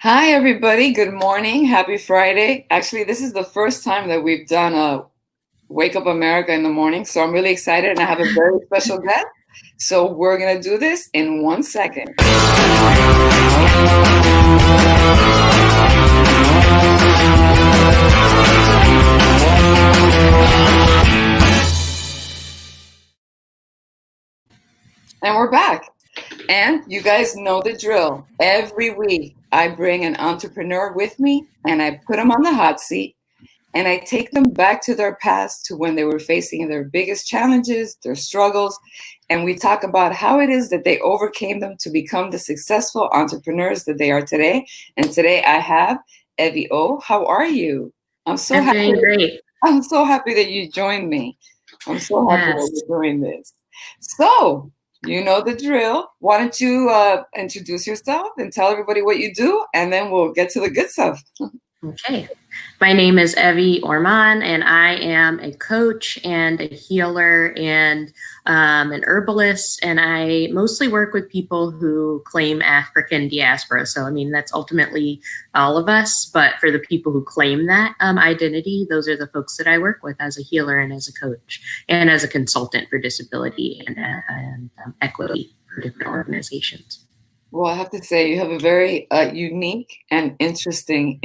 Hi, everybody. Good morning. Happy Friday. Actually, this is the first time that we've done a Wake Up America in the morning. So I'm really excited and I have a very special guest. So we're going to do this in 1 second. And we're back. And you guys know the drill. Every week, I bring an entrepreneur with me and I put them on the hot seat and I take them back to their past, to when they were facing their biggest challenges, their struggles, and we talk about how it is that they overcame them to become the successful entrepreneurs that they are today. And today I have Evvie Oh. How are you? I'm doing great. I'm so happy that you joined me. I'm so happy Yes. that you're doing this. So, you know the drill. Why don't you introduce yourself and tell everybody what you do, and then we'll get to the good stuff. Okay. My name is Evie Orman, and I am a coach and a healer and an herbalist. And I mostly work with people who claim African diaspora. So, I mean, that's ultimately all of us. But for the people who claim that identity, those are the folks that I work with as a healer and as a coach and as a consultant for disability and equity for different organizations. Well, I have to say you have a very unique and interesting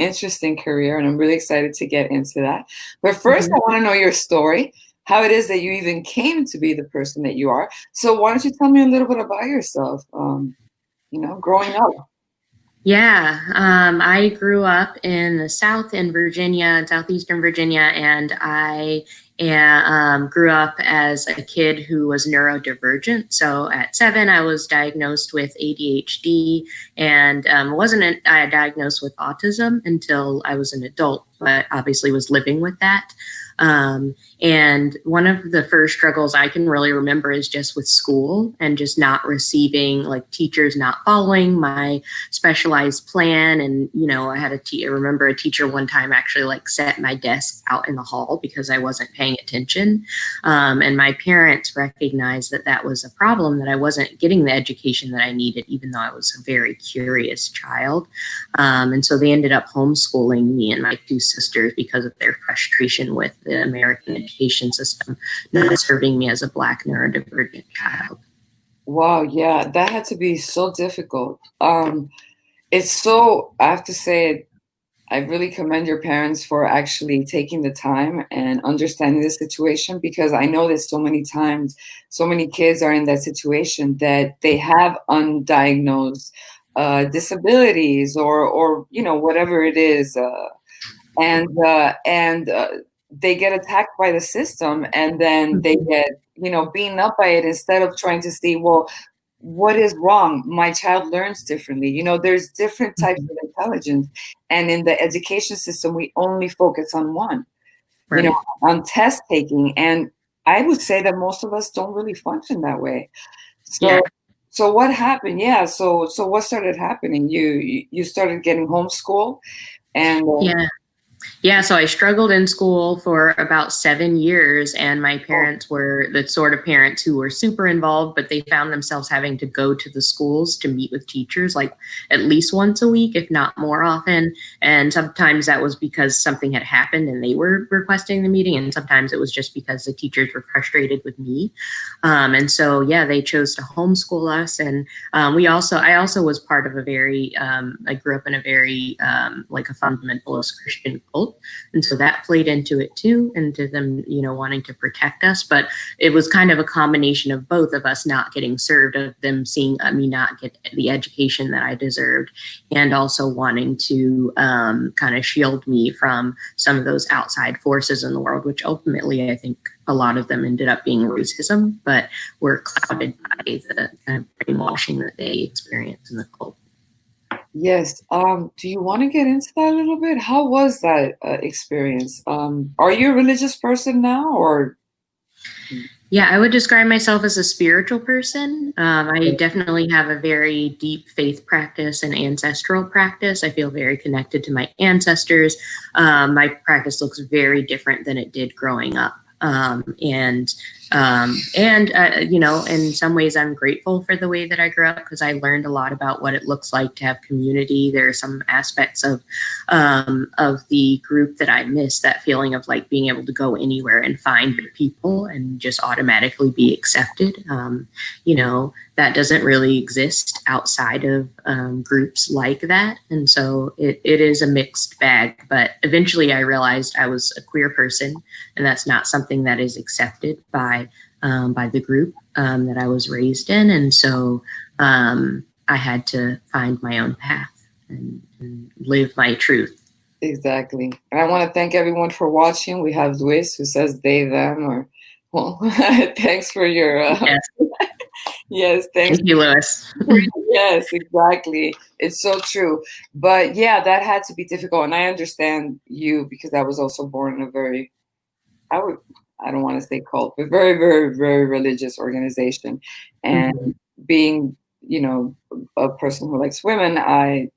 career, and I'm really excited to get into that. But first, I want to know your story, how it is that you even came to be the person that you are. So why don't you tell me a little bit about yourself, growing up? Yeah, I grew up in the South in Virginia, southeastern Virginia, and I grew up as a kid who was neurodivergent. So at 7, I was diagnosed with ADHD and wasn't diagnosed with autism until I was an adult, but obviously was living with that. And one of the first struggles I can really remember is just with school and just not receiving, like, teachers not following my specialized plan. And, I had I remember a teacher one time actually set my desk out in the hall because I wasn't paying attention. And my parents recognized that that was a problem, that I wasn't getting the education that I needed, even though I was a very curious child. And so they ended up homeschooling me and my 2 sisters because of their frustration with the American education system not serving me as a Black neurodivergent child. Wow, yeah, that had to be so difficult. I have to say, I really commend your parents for actually taking the time and understanding the situation, because I know that so many times, so many kids are in that situation that they have undiagnosed disabilities or whatever it is, and they get attacked by the system, and then they get beaten up by it, instead of trying to see, well, what is wrong? My child learns differently. There's different types of intelligence, and in the education system, we only focus on one, Right. on test taking, and I would say that most of us don't really function that way. So, Yeah. so what happened? Yeah. So what started happening? You started getting homeschooled, and Yeah. Yeah, so I struggled in school for about 7 years, and my parents were the sort of parents who were super involved, but they found themselves having to go to the schools to meet with teachers like at least once a week, if not more often. And sometimes that was because something had happened and they were requesting the meeting, and sometimes it was just because the teachers were frustrated with me. And so, yeah, they chose to homeschool us. And I also was part of I grew up in a very like a fundamentalist Christian cult. And so that played into it too, into them, wanting to protect us. But it was kind of a combination of both of us not getting served, of them seeing me not get the education that I deserved, and also wanting to kind of shield me from some of those outside forces in the world, which ultimately I think a lot of them ended up being racism, but were clouded by the kind of brainwashing that they experienced in the cult. yes. Do you want to get into that a little bit? How was that experience? Are you a religious person now, or? Yeah, I would describe myself as a spiritual person. I definitely have a very deep faith practice and ancestral practice. I feel very connected to my ancestors. My practice looks very different than it did growing up. And And in some ways, I'm grateful for the way that I grew up because I learned a lot about what it looks like to have community. There are some aspects of the group that I miss, that feeling of like being able to go anywhere and find your people and just automatically be accepted. That doesn't really exist outside of groups like that. And so it is a mixed bag. But eventually I realized I was a queer person, and that's not something that is accepted by the group that I was raised in. And so I had to find my own path and live my truth. Exactly. And I want to thank everyone for watching. We have Luis who says they, them, or, well, thanks for your, Yes. yes, thanks. Thank you, Louis. Yes, exactly. It's so true. But yeah, that had to be difficult. And I understand you because I was also born in a very, I don't want to say cult, but very, very, very religious organization. And being, a person who likes women, I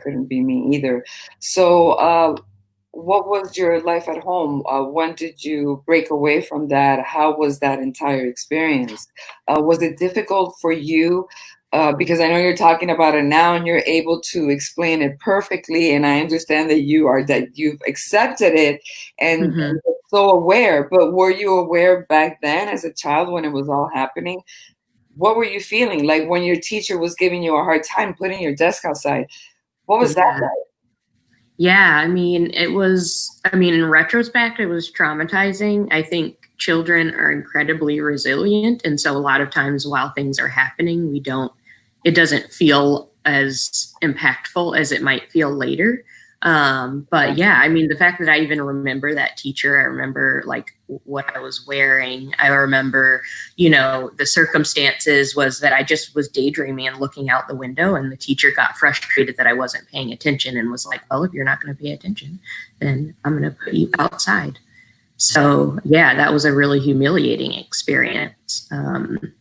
couldn't be me either. So, what was your life at home? When did you break away from that? How was that entire experience? Was it difficult for you? Because I know you're talking about it now and you're able to explain it perfectly. And I understand that you've accepted it and so aware. But were you aware back then as a child when it was all happening? What were you feeling like when your teacher was giving you a hard time putting your desk outside? What was that like? Yeah, in retrospect, it was traumatizing. I think children are incredibly resilient. And so a lot of times while things are happening, it doesn't feel as impactful as it might feel later. But yeah, the fact that I even remember that teacher, I remember like what I was wearing. I remember, the circumstances was that I just was daydreaming and looking out the window, and the teacher got frustrated that I wasn't paying attention and was like, well, if you're not going to pay attention, then I'm going to put you outside. So yeah, that was a really humiliating experience.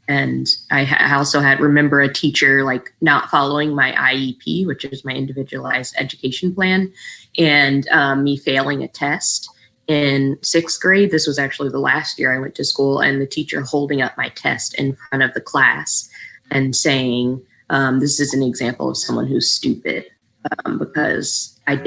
And I also remember a teacher like not following my IEP, which is my individualized education plan, and me failing a test in 6th grade. This was actually the last year I went to school, and the teacher holding up my test in front of the class and saying, this is an example of someone who's stupid. Because I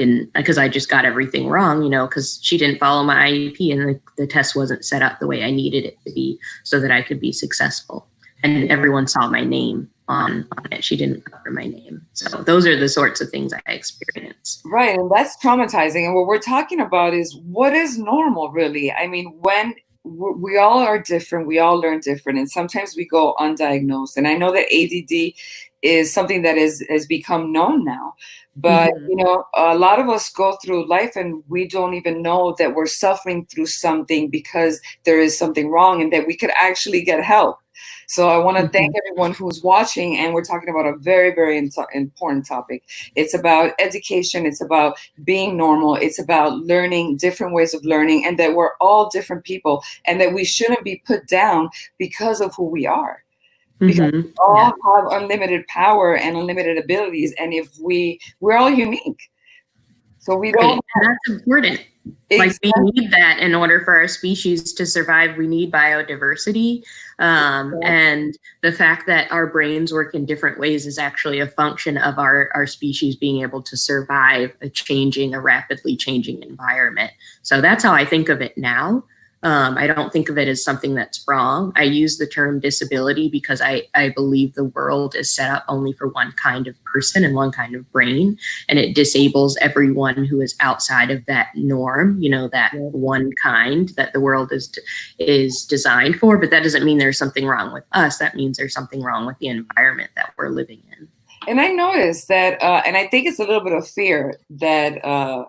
just got everything wrong, because she didn't follow my IEP and the test wasn't set up the way I needed it to be so that I could be successful. And everyone saw my name on it. She didn't cover my name. So those are the sorts of things I experienced. Right. And that's traumatizing. And what we're talking about is what is normal, really. When we all are different, we all learn different, and sometimes we go undiagnosed. And I know that ADD is something that has become known now. But, a lot of us go through life and we don't even know that we're suffering through something because there is something wrong and that we could actually get help. So I want to thank everyone who's watching, and we're talking about a very, very important topic. It's about education. It's about being normal. It's about learning different ways of learning, and that we're all different people and that we shouldn't be put down because of who we are. Because we all have unlimited power and unlimited abilities, and if we're all unique, so we don't. And that's important. Exactly. Like we need that in order for our species to survive. We need biodiversity, and the fact that our brains work in different ways is actually a function of our species being able to survive a rapidly changing environment. So that's how I think of it now. I don't think of it as something that's wrong. I use the term disability because I believe the world is set up only for one kind of person and one kind of brain, and it disables everyone who is outside of that norm, that one kind that the world is designed for. But that doesn't mean there's something wrong with us. That means there's something wrong with the environment that we're living in. And I noticed that, and I think it's a little bit of fear that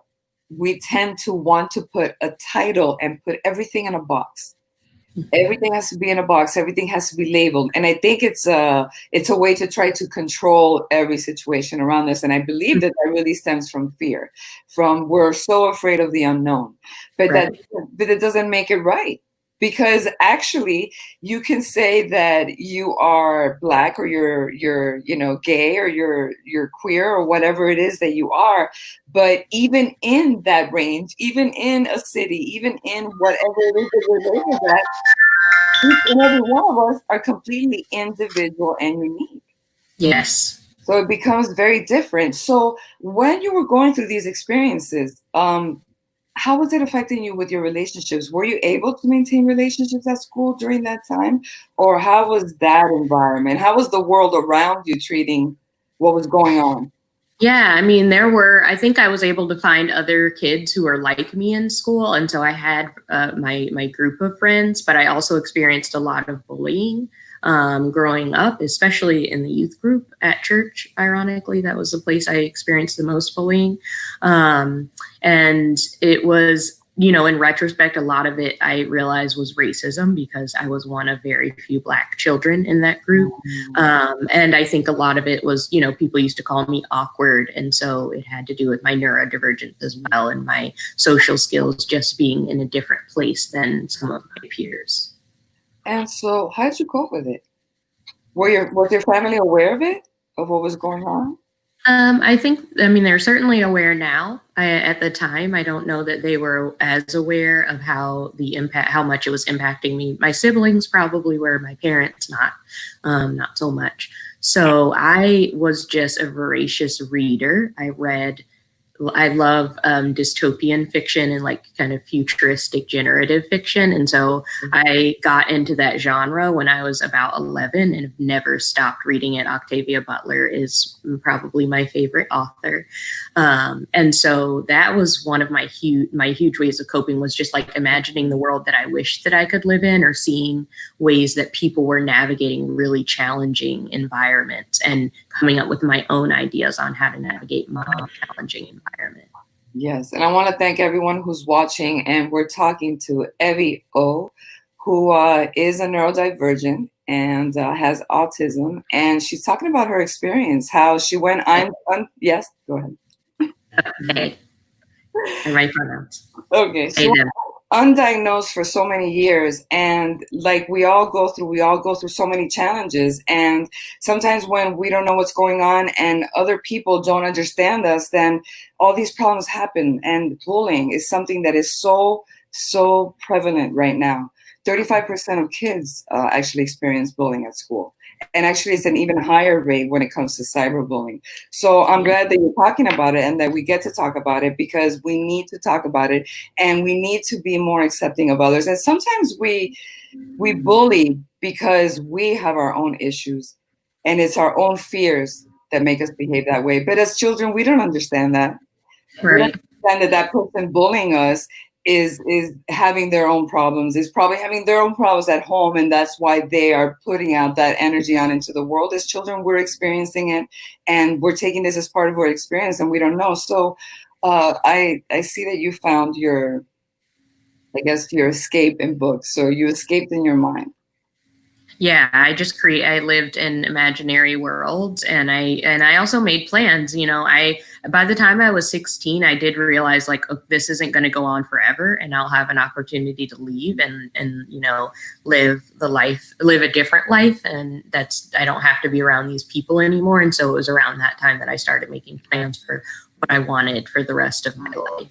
we tend to want to put a title and put everything in a box. Everything has to be in a box. Everything has to be labeled. And I think it's a way to try to control every situation around us. And I believe that really stems from fear, we're so afraid of the unknown, but but it doesn't make it right. Because actually you can say that you are Black or you're gay or you're queer or whatever it is that you are. But even in that range, even in a city, even in whatever it is that you're labeled at, each and every one of us are completely individual and unique. Yes. So it becomes very different. So when you were going through these experiences, how was it affecting you with your relationships? Were you able to maintain relationships at school during that time? Or how was that environment? How was the world around you treating what was going on? Yeah, I mean, I think I was able to find other kids who were like me in school. And so I had my group of friends, but I also experienced a lot of bullying growing up, especially in the youth group at church. Ironically, that was the place I experienced the most bullying. And it was, in retrospect, a lot of it I realized was racism because I was one of very few Black children in that group. And I think a lot of it was, people used to call me awkward. And so it had to do with my neurodivergence as well and my social skills just being in a different place than some of my peers. And so how did you cope with it? Was your family aware of it, of what was going on? I mean, they're certainly aware now. At the time, I don't know that they were as aware of how much it was impacting me. My siblings probably were, my parents not so much. So I was just a voracious reader. I love dystopian fiction and like kind of futuristic generative fiction. And so I got into that genre when I was about 11 and have never stopped reading it. Octavia Butler is probably my favorite author. And so that was one of my huge ways of coping, was just like imagining the world that I wished that I could live in, or seeing ways that people were navigating really challenging environments and coming up with my own ideas on how to navigate my challenging environment. Yes, and I want to thank everyone who's watching, and we're talking to Evie Oh, who is a neurodivergent and has autism, and she's talking about her experience, how she went on. Yes, go ahead. Okay. And my pronouns. Okay, Say them. undiagnosed for so many years, and like we all go through so many challenges, and sometimes when we don't know what's going on and other people don't understand us, then all these problems happen. And bullying is something that is so prevalent right now. 35% of kids actually experience bullying at school, and actually it's an even higher rate when it comes to cyberbullying. So I'm glad that you're talking about it and that we get to talk about it, because we need to talk about it, and we need to be more accepting of others. And sometimes we bully because we have our own issues, and it's our own fears that make us behave that way. But as children, we don't understand that. We don't Right. understand that person bullying us is having their own problems, is probably having their own problems at home, and that's why they are putting out that energy on into the world. As children, we're experiencing it, and we're taking this as part of our experience, and we don't know. So I see that you found your, I guess, your escape in books. So you escaped in your mind. Yeah, I lived in imaginary worlds, and I also made plans. By the time I was 16, I did realize, like, oh, this isn't going to go on forever, and I'll have an opportunity to leave and live a different life, and I don't have to be around these people anymore. And so it was around that time that I started making plans for what I wanted for the rest of my life.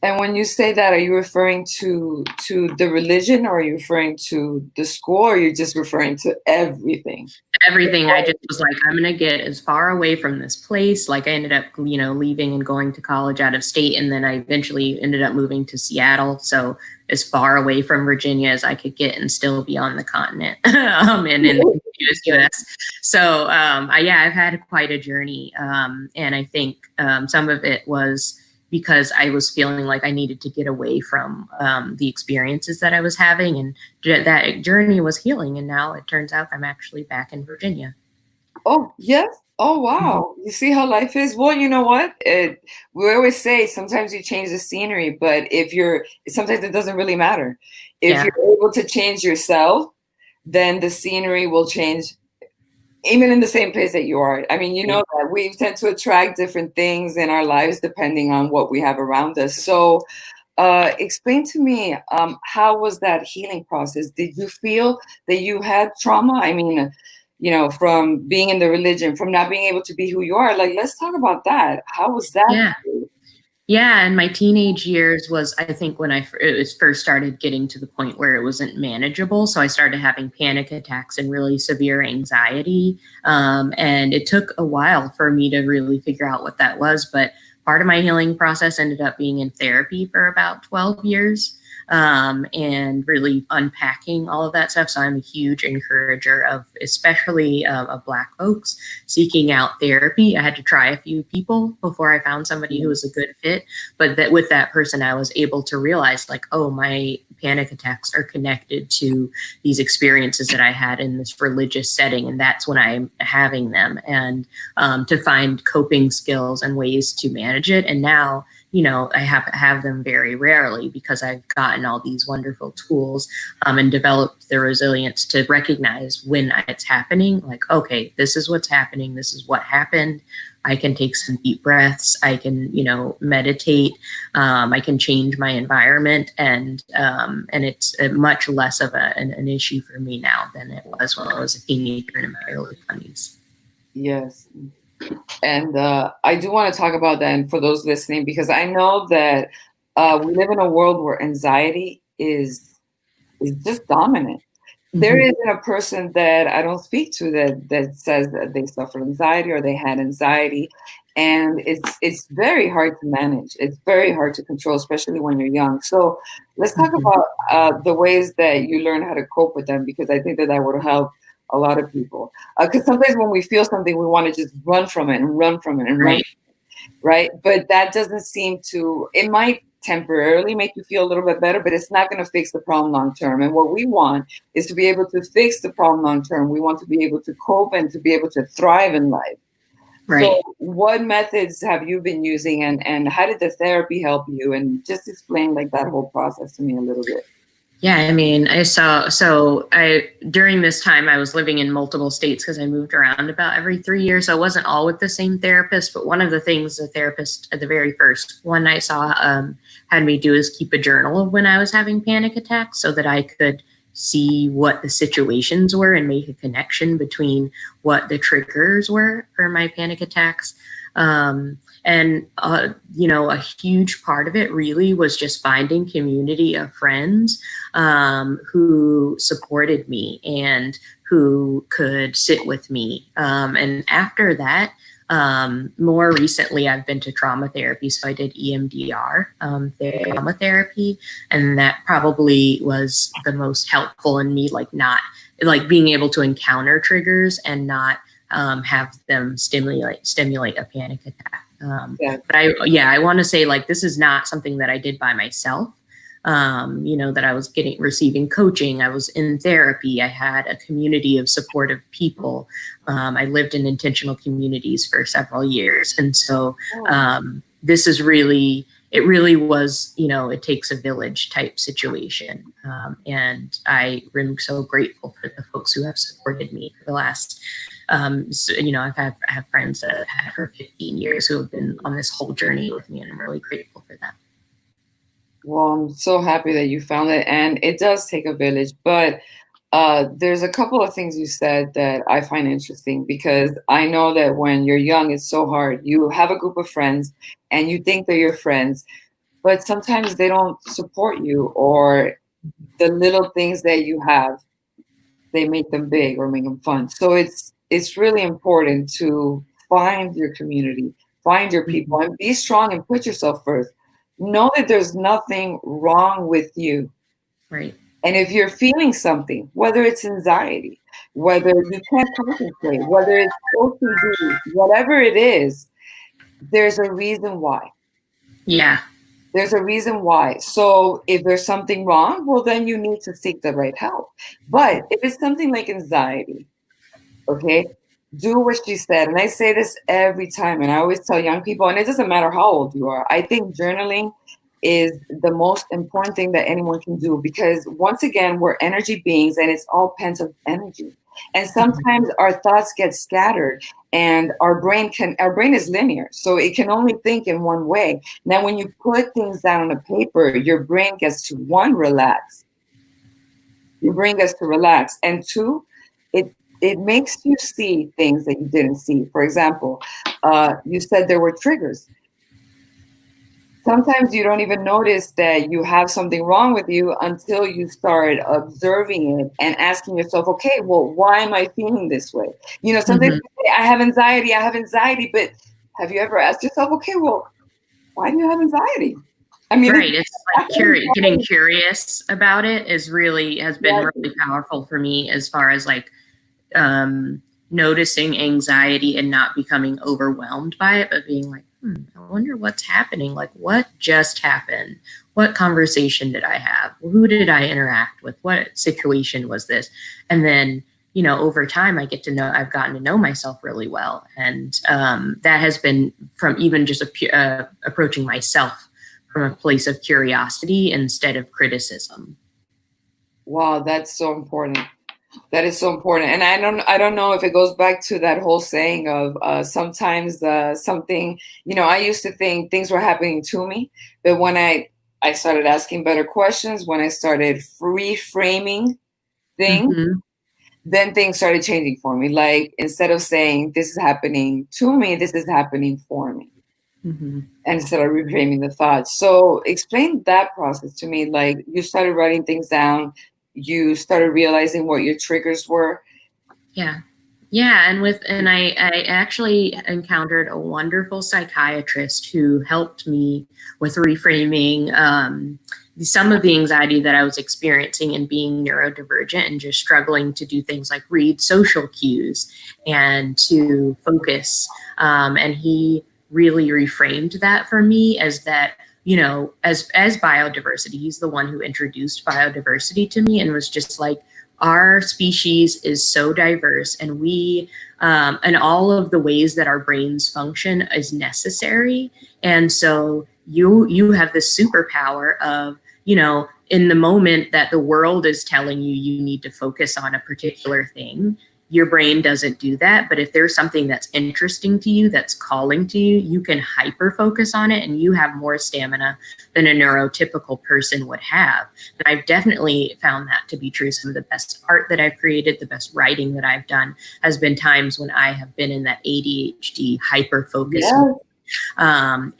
And when you say that, are you referring to the religion, or are you referring to the school, or are you just referring to everything? Everything. I just was like, I'm going to get as far away from this place. Like I ended up, leaving and going to college out of state. And then I eventually ended up moving to Seattle. So as far away from Virginia as I could get and still be on the continent and in the US. So I've had quite a journey. And I think some of it was because I was feeling like I needed to get away from the experiences that I was having, and that journey was healing. And now it turns out I'm actually back in Virginia. Oh, yes. Oh, wow. You see how life is? Well, you know what? We always say sometimes you change the scenery, but sometimes it doesn't really matter. If you're able to change yourself, then the scenery will change, even in the same place that you are. I mean, you know that we tend to attract different things in our lives depending on what we have around us. So explain to me, how was that healing process? Did you feel that you had trauma? I mean, from being in the religion, from not being able to be who you are. Like, let's talk about that. How was that? Yeah. Yeah, and my teenage years was, I think, when it was first started getting to the point where it wasn't manageable. So I started having panic attacks and really severe anxiety. And it took a while for me to really figure out what that was. But part of my healing process ended up being in therapy for about 12 years, and really unpacking all of that stuff. So I'm a huge encourager of, especially of Black folks, seeking out therapy. I had to try a few people before I found somebody who was a good fit, but that with that person, I was able to realize, like, oh, my panic attacks are connected to these experiences that I had in this religious setting, and that's when I'm having them, and to find coping skills and ways to manage it. And now, you know, I have them very rarely because I've gotten all these wonderful tools, and developed the resilience to recognize when it's happening. Like, okay, this is what's happening. This is what happened. I can take some deep breaths. I can, you know, meditate. I can change my environment, and it's much less of an issue for me now than it was when I was a teenager in my early 20s. Yes. And I do want to talk about that, and for those listening, because I know that we live in a world where anxiety is just dominant. There isn't a person that I don't speak to that says that they suffer anxiety or they had anxiety, and it's very hard to manage. It's very hard to control, especially when you're young. So let's talk about the ways that you learn how to cope with them, because I think that that would help a lot of people. Because sometimes when we feel something, we want to just run from it and run from it and run, right? But that doesn't seem to. It might temporarily make you feel a little bit better, but it's not going to fix the problem long term. And what we want is to be able to fix the problem long term. We want to be able to cope and to be able to thrive in life. Right. So what methods have you been using, and how did the therapy help you? And just explain like that whole process to me a little bit. Yeah, I mean, during this time, I was living in multiple states because I moved around about every 3 years. So I wasn't all with the same therapist, but one of the things the therapist at the very first one I saw had me do is keep a journal of when I was having panic attacks so that I could see what the situations were and make a connection between what the triggers were for my panic attacks. You know, a huge part of it really was just finding community of friends who supported me and who could sit with me. And after that, more recently, I've been to trauma therapy. So I did EMDR, trauma therapy, and that probably was the most helpful in me, like not like being able to encounter triggers and not have them stimulate a panic attack. But I want to say, like, this is not something that I did by myself. You know, that I was receiving coaching. I was in therapy. I had a community of supportive people. I lived in intentional communities for several years. And so this is really, it really was, you know, it takes a village type situation. And I'm so grateful for the folks who have supported me for the last, so, you know, I have friends that I've had for 15 years who have been on this whole journey with me, and I'm really grateful for them. Well, I'm so happy that you found it, and it does take a village. But there's a couple of things you said that I find interesting, because I know that when you're young, it's so hard. You have a group of friends, and you think they're your friends, but sometimes they don't support you, or the little things that you have, they make them big or make them fun. So it's really important to find your community, find your people, and be strong and put yourself first. Know that there's nothing wrong with you. Right. And if you're feeling something, whether it's anxiety, whether you can't concentrate, whether it's OCD, whatever it is, there's a reason why. Yeah. There's a reason why. So if there's something wrong, well, then you need to seek the right help. But if it's something like anxiety, okay, do what she said. And I say this every time, and I always tell young people, and it doesn't matter how old you are, I think journaling is the most important thing that anyone can do, because once again, we're energy beings, and it's all pent up energy. And sometimes our thoughts get scattered, and our brain is linear, so it can only think in one way. Now, when you put things down on a paper, your brain gets to, one, relax. Your brain gets to relax, and two, it makes you see things that you didn't see. For example, you said there were triggers. sometimes you don't even notice that you have something wrong with you until you start observing it and asking yourself, okay, well, why am I feeling this way? You know, sometimes Mm-hmm. you say, I have anxiety, but have you ever asked yourself, okay, well, why do you have anxiety? I mean, Right. It's like getting anxiety. curious about it is really has been really powerful for me as far as like um, noticing anxiety and not becoming overwhelmed by it, but being like, I wonder what's happening. Like, what just happened? What conversation did I have? Who did I interact with? What situation was this? And then, over time, I've gotten to know myself really well. And that has been from even just approaching myself from a place of curiosity instead of criticism. Wow, that's so important. That is so important. And I don't know if it goes back to that whole saying of sometimes something, I used to think things were happening to me, but when I started asking better questions, when I started reframing things, Mm-hmm. then things started changing for me. Like instead of saying this is happening to me, this is happening for me. Mm-hmm. And instead of reframing the thoughts. So explain that process to me. Like you started writing things down, you started realizing what your triggers were. Yeah. Yeah, and I actually encountered a wonderful psychiatrist who helped me with reframing some of the anxiety that I was experiencing and being neurodivergent and just struggling to do things like read social cues and to focus. And he really reframed that for me as that, as biodiversity. He's the one who introduced biodiversity to me and was just like, our species is so diverse, and and all of the ways that our brains function is necessary. And so you have this superpower of, in the moment that the world is telling you you need to focus on a particular thing, your brain doesn't do that. But if there's something that's interesting to you, that's calling to you, you can hyper focus on it, and you have more stamina than a neurotypical person would have. And I've definitely found that to be true. Some of the best art that I've created, the best writing that I've done has been times when I have been in that ADHD hyper focus. Yeah.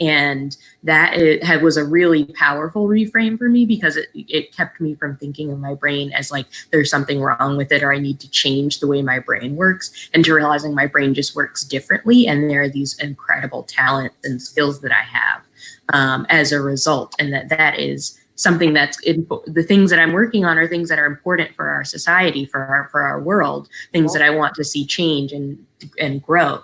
And that was a really powerful reframe for me because it kept me from thinking of my brain as like there's something wrong with it or I need to change the way my brain works, and to realizing my brain just works differently, and there are these incredible talents and skills that I have as a result, and that is something the things that I'm working on are things that are important for our society, for our world, things that I want to see change and grow.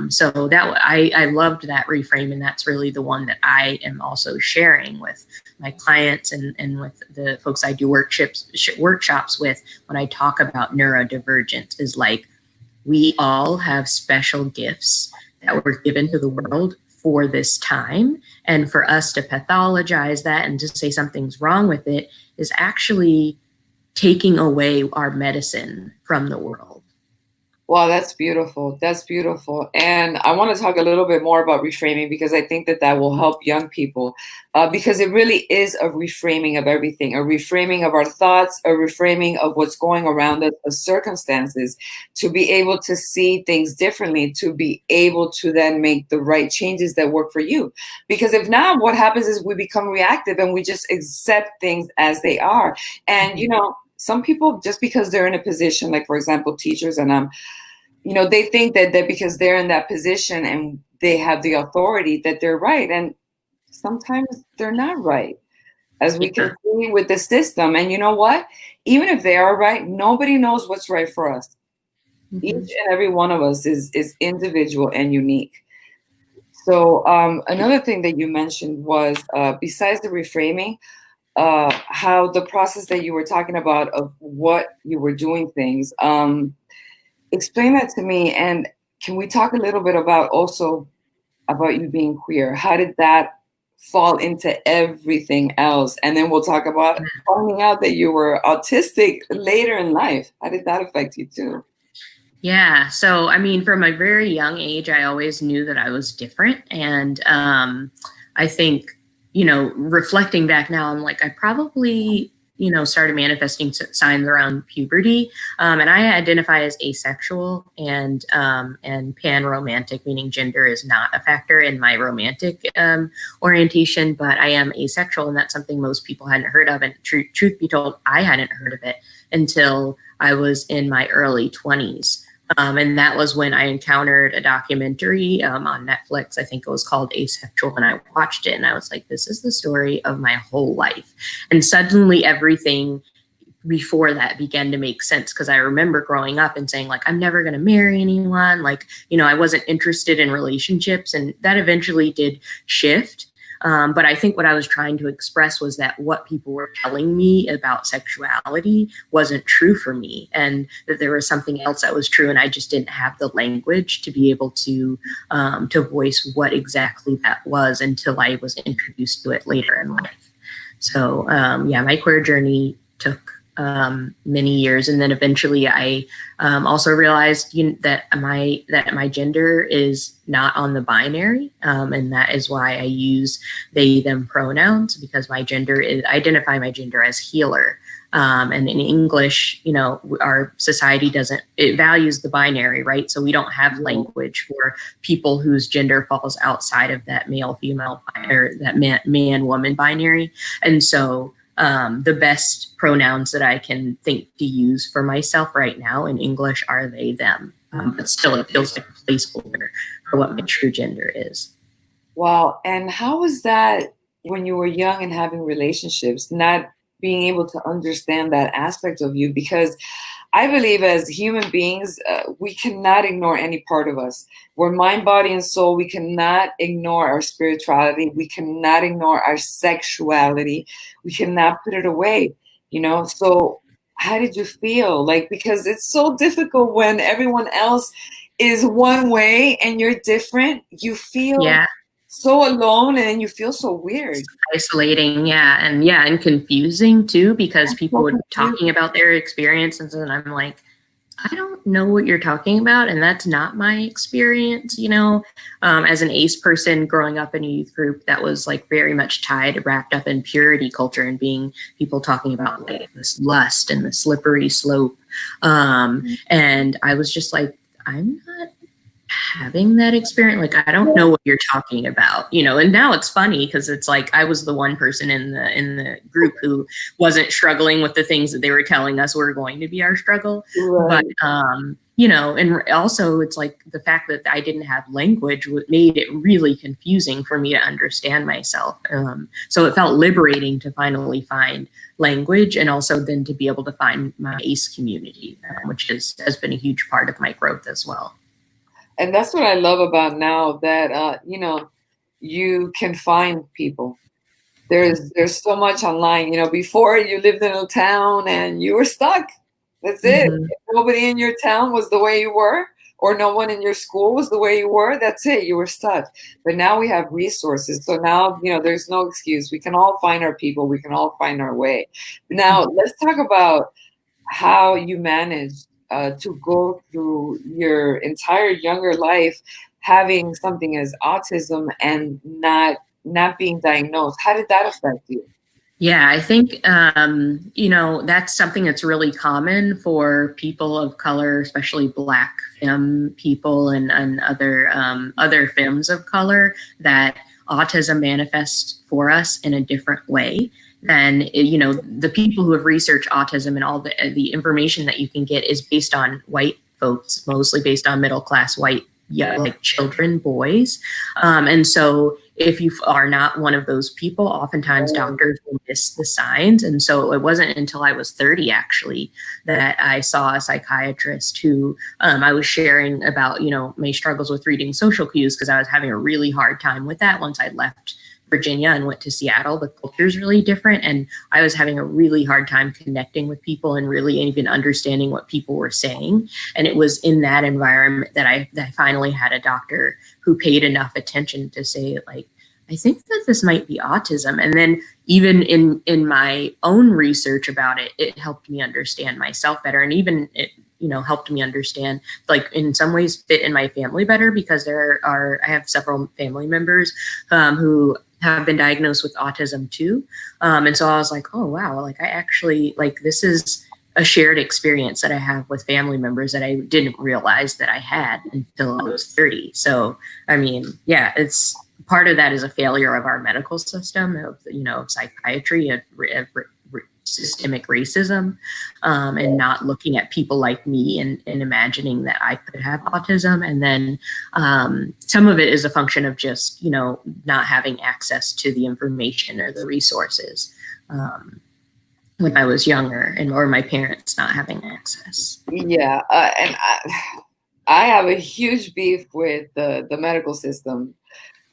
So that I loved that reframe, and that's really the one that I am also sharing with my clients and with the folks I do workshops with when I talk about neurodivergence. Is like, we all have special gifts that were given to the world for this time, and for us to pathologize that and to say something's wrong with it is actually taking away our medicine from the world. Wow, that's beautiful. That's beautiful. And I want to talk a little bit more about reframing because I think that will help young people because it really is a reframing of everything, a reframing of our thoughts, a reframing of what's going around us, of circumstances, to be able to see things differently, to be able to then make the right changes that work for you. Because if not, what happens is we become reactive and we just accept things as they are. And, some people, just because they're in a position, like, for example, teachers, and they think that because they're in that position and they have the authority that they're right. And sometimes they're not right, as we can see with the system. And you know what? Even if they are right, nobody knows what's right for us. Mm-hmm. Each and every one of us is individual and unique. So another thing that you mentioned was besides the reframing, how the process that you were talking about of what you were doing things. Explain that to me, and can we talk a little bit about also about you being queer? How did that fall into everything else? And then we'll talk about finding out that you were autistic later in life. How did that affect you too? Yeah. So, I mean, from a very young age, I always knew that I was different. And I think, reflecting back now, I'm like, I probably started manifesting signs around puberty. And I identify as asexual and pan-romantic, meaning gender is not a factor in my romantic orientation, but I am asexual, and that's something most people hadn't heard of. And truth be told, I hadn't heard of it until I was in my early 20s. And that was when I encountered a documentary on Netflix. I think it was called Asexual, and I watched it and I was like, this is the story of my whole life. And suddenly everything before that began to make sense, because I remember growing up and saying, like, I'm never going to marry anyone. Like, I wasn't interested in relationships, and that eventually did shift. But I think what I was trying to express was that what people were telling me about sexuality wasn't true for me, and that there was something else that was true, and I just didn't have the language to be able to voice what exactly that was until I was introduced to it later in life. So my queer journey took many years, and then eventually I also realized that my gender is not on the binary, and that is why I use they them pronouns, because I identify my gender as healer. And in English, our society it values the binary, right? So we don't have language for people whose gender falls outside of that male female or that man woman binary. And so the best pronouns that I can think to use for myself right now in English are they, them. But still, it feels like a placeholder for what my true gender is. Wow. And how was that when you were young and having relationships, not being able to understand that aspect of you? Because I believe as human beings, we cannot ignore any part of us. We're mind, body, and soul. We cannot ignore our spirituality. We cannot ignore our sexuality. We cannot put it away, So how did you feel? Like, because it's so difficult when everyone else is one way and you're different. You feel so alone, and you feel so weird. It's isolating, and confusing too, because people were talking about their experiences, and I'm like, I don't know what you're talking about, and that's not my experience. As an ace person growing up in a youth group that was like very much wrapped up in purity culture and being people talking about like this lust and the slippery slope, and I was just like, I'm not having that experience. Like, I don't know what you're talking about, and now it's funny because it's like I was the one person in the group who wasn't struggling with the things that they were telling us were going to be our struggle. Right. But and also it's like the fact that I didn't have language made it really confusing for me to understand myself. So it felt liberating to finally find language, and also then to be able to find my ACE community, which has been a huge part of my growth as well. And that's what I love about now, that you can find people. There's so much online. Before, you lived in a town and you were stuck. That's it. Mm-hmm. If nobody in your town was the way you were, or no one in your school was the way you were, that's it. You were stuck. But now we have resources. So now, there's no excuse. We can all find our people. We can all find our way. Now, let's talk about how you managed to go through your entire younger life having something as autism and not being diagnosed. How did that affect you? Yeah, I think, that's something that's really common for people of color, especially Black femme people and other femmes of color, that autism manifests for us in a different way than, the people who have researched autism, and all the information that you can get is based on white folks, mostly based on middle-class white, like children, boys. And so if you are not one of those people, oftentimes doctors will miss the signs. And so it wasn't until I was 30, actually, that I saw a psychiatrist who I was sharing about, my struggles with reading social cues, because I was having a really hard time with that once I left Virginia and went to Seattle. The culture is really different, and I was having a really hard time connecting with people and really even understanding what people were saying. And it was in that environment that I finally had a doctor who paid enough attention to say, like, I think that this might be autism. And then even in my own research about it, it helped me understand myself better, and even it helped me understand, like, in some ways fit in my family better, because I have several family members who have been diagnosed with autism too. And so I was like, oh, wow, like I actually, like, this is a shared experience that I have with family members that I didn't realize that I had until I was 30. So, I mean, yeah, it's part of that is a failure of our medical system, of, you know, psychiatry, of systemic racism, and not looking at people like me and imagining that I could have autism. And then some of it is a function of just, you know, not having access to the information or the resources when I was younger, and or my parents not having access. Yeah, and I have a huge beef with the medical system.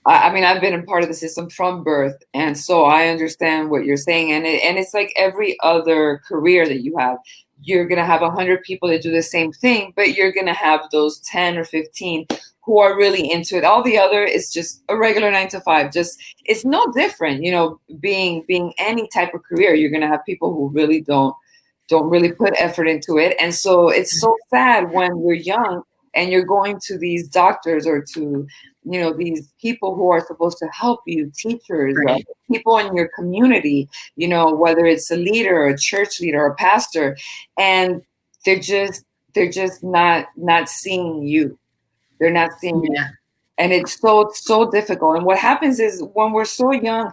I mean, I've been a part of the system from birth, and so I understand what you're saying. And it's like every other career that you have. You're gonna have 100 people that do the same thing, but you're gonna have those 10 or 15 who are really into it. All the other is just a regular 9 to 5. Just it's no different, you know. Being any type of career, you're gonna have people who really don't really put effort into it, and so it's so sad when you're young and you're going to these doctors or to, you know, these people who are supposed to help you, teachers, Right. people in your community, you know, whether it's a leader or a church leader or a pastor, and they're just not seeing you. They're not seeing you. Yeah. And it's so difficult. And what happens is when we're so young,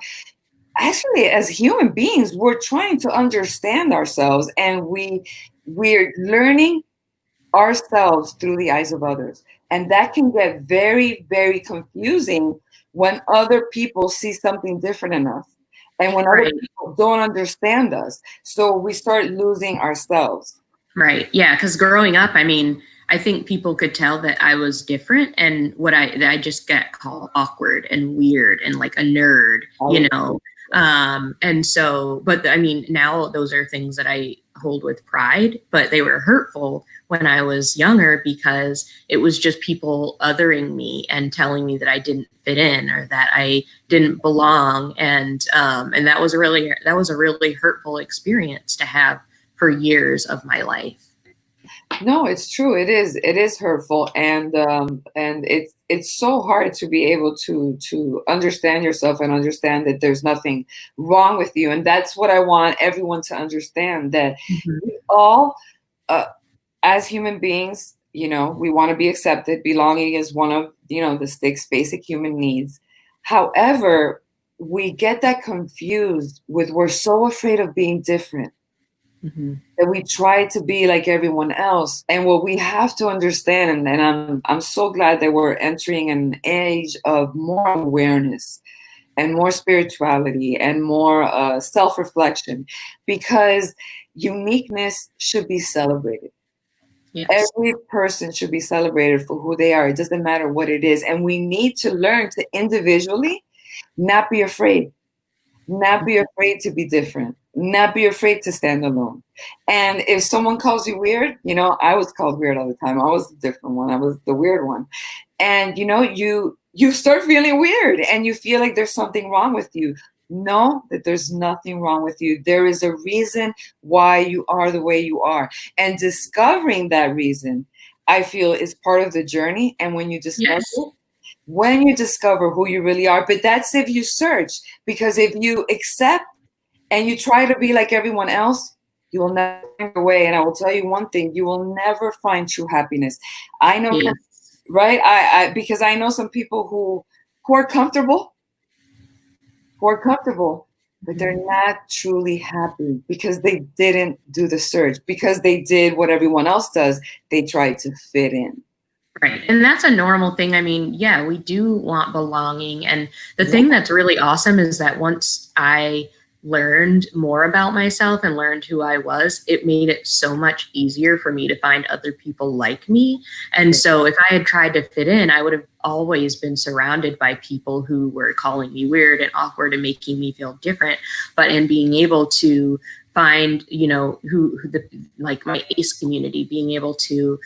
actually as human beings, we're trying to understand ourselves, and we're learning ourselves through the eyes of others. And that can get very, very confusing when other people see something different in us and when other Right. people don't understand us. So we start losing ourselves. Right. Yeah. Because growing up, I mean, I think people could tell that I was different, and that I just got called awkward and weird and like a nerd, you know. And so, but I mean, now those are things that I hold with pride, but they were hurtful when I was younger because it was just people othering me and telling me that I didn't fit in or that I didn't belong. And that was a really hurtful experience to have for years of my life. No, it's true. It is hurtful, and it's so hard to be able to understand yourself and understand that there's nothing wrong with you. And that's what I want everyone to understand, that Mhm. we all, as human beings, you know, we want to be accepted. Belonging is one of, you know, the 6 basic human needs. However, we get that confused with, we're so afraid of being different Mhm. that we try to be like everyone else. And what we have to understand, and I'm so glad that we're entering an age of more awareness and more spirituality and more self-reflection, because uniqueness should be celebrated. Yes. Every person should be celebrated for who they are. It doesn't matter what it is. And we need to learn to individually not be afraid, not be afraid to be different, not be afraid to stand alone. And if someone calls you weird, you know, I was called weird all the time. I was the different one. I was the weird one. And you know, you start feeling weird and you feel like there's something wrong with you. Know that there's nothing wrong with you. There is a reason why you are the way you are. And discovering that reason, I feel, is part of the journey. And when you discover Yes. it, when you discover who you really are, but that's if you search, because if you accept and you try to be like everyone else, you will never find your way. And I will tell you one thing, you will never find true happiness. I know, Yes. right? I because I know some people who are comfortable, but they're not truly happy because they didn't do the search, because they did what everyone else does. They tried to fit in. Right. And that's a normal thing. I mean, yeah, we do want belonging. And the thing that's really awesome is that once I learned more about myself and learned who I was, it made it so much easier for me to find other people like me. And so if I had tried to fit in, I would have always been surrounded by people who were calling me weird and awkward and making me feel different. But in being able to find, you know, who the, like my ACE community, being able to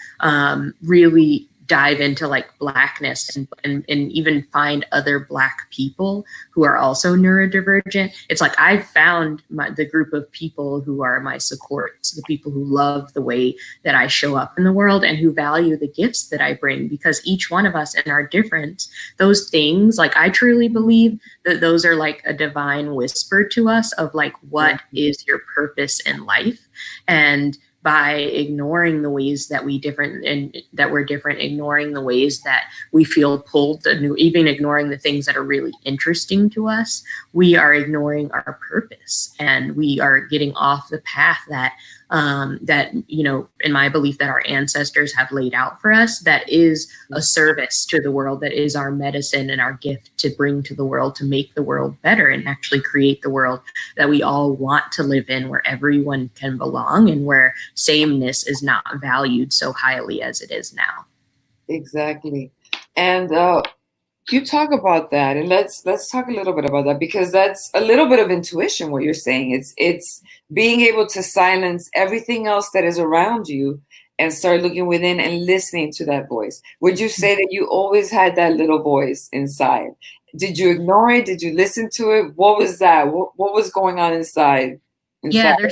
really dive into like Blackness and even find other Black people who are also neurodivergent. It's like I've found the group of people who are my supports, the people who love the way that I show up in the world and who value the gifts that I bring, because each one of us in our difference, those things, like I truly believe that those are like a divine whisper to us of like, what is your purpose in life? And by ignoring the ways that we're different, ignoring the ways that we feel pulled, even ignoring the things that are really interesting to us, we are ignoring our purpose, and we are getting off the path that in my belief that our ancestors have laid out for us, that is a service to the world, that is our medicine and our gift to bring to the world, to make the world better and actually create the world that we all want to live in, where everyone can belong and where sameness is not valued so highly as it is now. Exactly. And you talk about that, and let's talk a little bit about that, because that's a little bit of intuition. What you're saying, it's being able to silence everything else that is around you and start looking within and listening to that voice. Would you say that you always had that little voice inside? Did you ignore it? Did you listen to it? What was that? What was going on inside? Yeah, there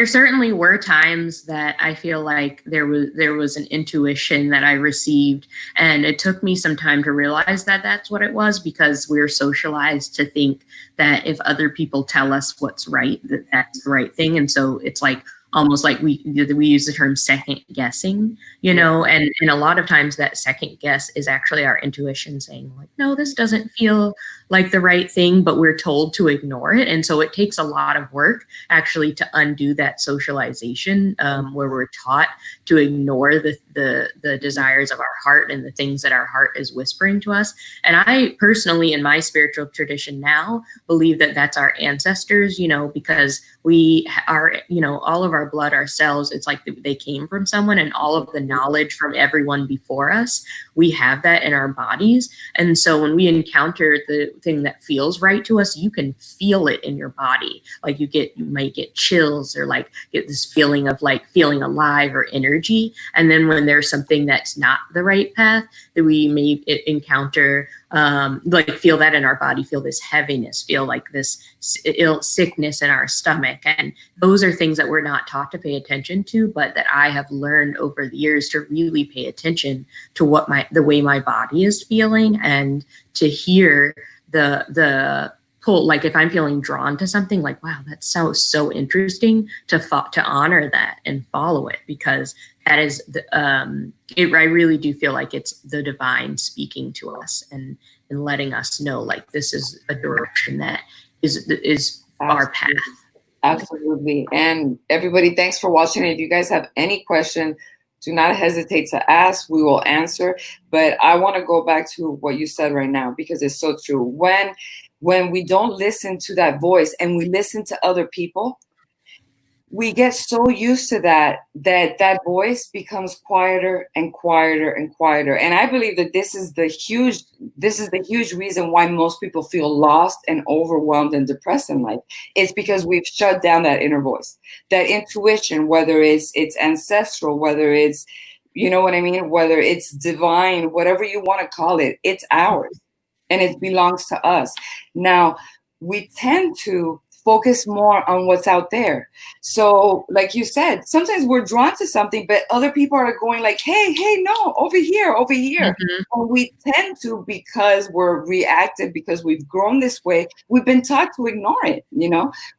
certainly were times that I feel like there was an intuition that I received, and it took me some time to realize that that's what it was, because we're socialized to think that if other people tell us what's right, that that's the right thing. And so it's like almost like we use the term second guessing, and a lot of times that second guess is actually our intuition saying like, no, this doesn't feel like the right thing, but we're told to ignore it. And so it takes a lot of work actually to undo that socialization, where we're taught to ignore the desires of our heart and the things that our heart is whispering to us. And I personally, in my spiritual tradition now, believe that that's our ancestors, because we are, all of our blood, our cells, it's like they came from someone, and all of the knowledge from everyone before us, we have that in our bodies. And so when we encounter the thing that feels right to us, you can feel it in your body. Like you might get chills, or like get this feeling of like feeling alive or energy. And then when there's something that's not the right path, that we may encounter, like feel that in our body, feel this heaviness, feel like this sickness in our stomach. And those are things that we're not taught to pay attention to, but that I have learned over the years to really pay attention to the way my body is feeling, and to hear the pull. Like if I'm feeling drawn to something, like, wow, that sounds so interesting, to honor that and follow it, because that is I really do feel like it's the divine speaking to us and letting us know like this is a direction that is our path. Absolutely. And everybody, thanks for watching. If you guys have any question, do not hesitate to ask. We will answer. But I want to go back to what you said right now, because it's so true. When we don't listen to that voice and we listen to other people, we get so used to that voice becomes quieter and quieter and quieter. And I believe that this is the huge reason why most people feel lost and overwhelmed and depressed in life. It's because we've shut down that inner voice, that intuition, whether it's ancestral, whether it's, you know what I mean, whether it's divine, whatever you want to call it, it's ours and it belongs to us. Now, we tend to focus more on what's out there. So like you said, sometimes we're drawn to something, but other people are going like, hey, no, over here. Mm-hmm. And we tend to, because we're reactive, because we've grown this way, we've been taught to ignore it.